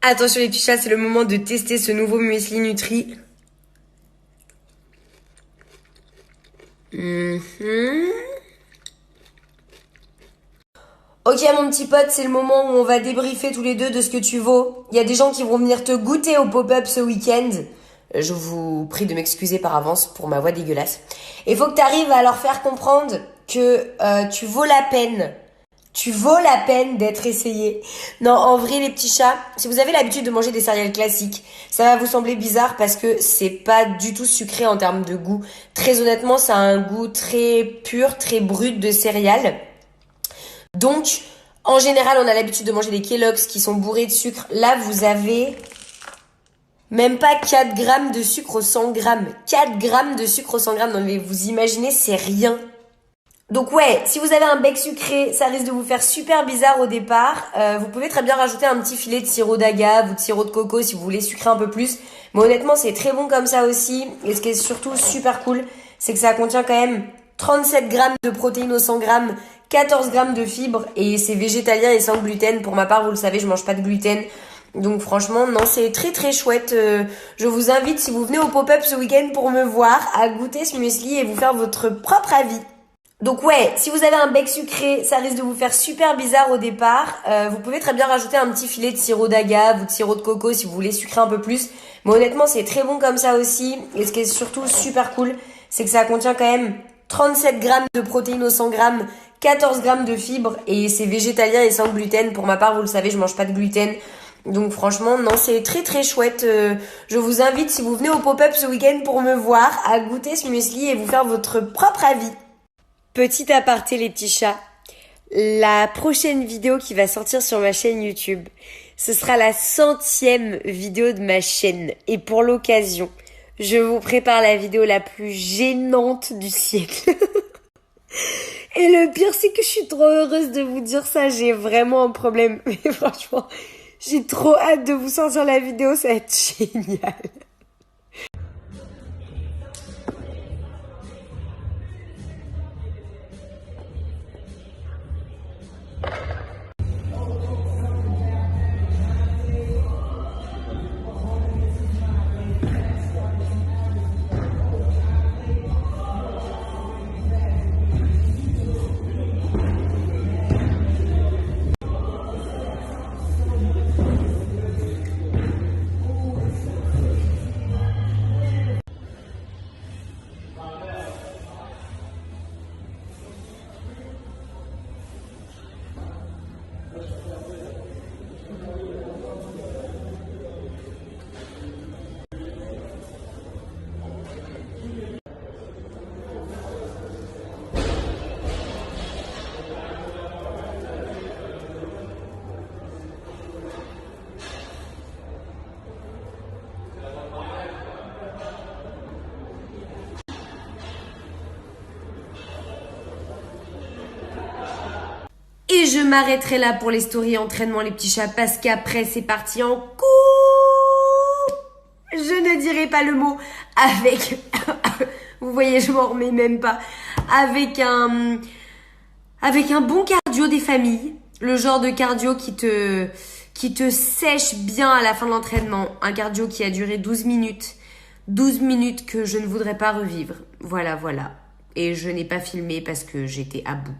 Attention les petits chats, c'est le moment de tester ce nouveau muesli Nutri. Ok mon petit pote, c'est le moment où on va débriefer tous les deux de ce que tu vaux. Il y a des gens qui vont venir te goûter au pop-up ce week-end. Je vous prie de m'excuser par avance pour ma voix dégueulasse. Il faut que tu arrives à leur faire comprendre que tu vaux la peine. Tu vaux la peine d'être essayé. Non, en vrai, les petits chats, si vous avez l'habitude de manger des céréales classiques, ça va vous sembler bizarre parce que c'est pas du tout sucré en termes de goût. Très honnêtement, ça a un goût très pur, très brut de céréales. Donc, en général, on a l'habitude de manger des Kellogg's qui sont bourrés de sucre. Là, vous avez même pas 4 grammes de sucre au 100 grammes. 4 grammes de sucre au 100 grammes. Non, mais vous imaginez, c'est rien. Donc ouais, si vous avez un bec sucré, ça risque de vous faire super bizarre au départ. Vous pouvez très bien rajouter un petit filet de sirop d'agave ou de sirop de coco si vous voulez sucrer un peu plus. Mais honnêtement, c'est très bon comme ça aussi. Et ce qui est surtout super cool, c'est que ça contient quand même 37 grammes de protéines au 100 grammes, 14 grammes de fibres et c'est végétalien et sans gluten. Pour ma part, vous le savez, je mange pas de gluten. Donc franchement, non, c'est très très chouette. Je vous invite, si vous venez au pop-up ce week-end pour me voir, à goûter ce muesli et vous faire votre propre avis. Donc ouais, si vous avez un bec sucré, ça risque de vous faire super bizarre au départ. Vous pouvez très bien rajouter un petit filet de sirop d'agave ou de sirop de coco si vous voulez sucrer un peu plus. Mais honnêtement, c'est très bon comme ça aussi. Et ce qui est surtout super cool, c'est que ça contient quand même 37 grammes de protéines au 100 grammes, 14 grammes de fibres et c'est végétalien et sans gluten. Pour ma part, vous le savez, je mange pas de gluten. Donc franchement, non, c'est très très chouette. Je vous invite, si vous venez au pop-up ce week-end pour me voir, à goûter ce muesli et vous faire votre propre avis. Petit aparté les petits chats, la prochaine vidéo qui va sortir sur ma chaîne YouTube, ce sera la 100e vidéo de ma chaîne. Et pour l'occasion, je vous prépare la vidéo la plus gênante du siècle. Et le pire, c'est que je suis trop heureuse de vous dire ça, j'ai vraiment un problème. Mais franchement, j'ai trop hâte de vous sortir la vidéo, ça va être génial. Et je m'arrêterai là pour les stories entraînement les petits chats parce qu'après c'est parti en coup. Je ne dirai pas le mot avec... Vous voyez, je m'en remets même pas. Avec un bon cardio des familles. Le genre de cardio qui te sèche bien à la fin de l'entraînement. Un cardio qui a duré 12 minutes. 12 minutes que je ne voudrais pas revivre. Voilà, voilà. Et je n'ai pas filmé parce que j'étais à bout.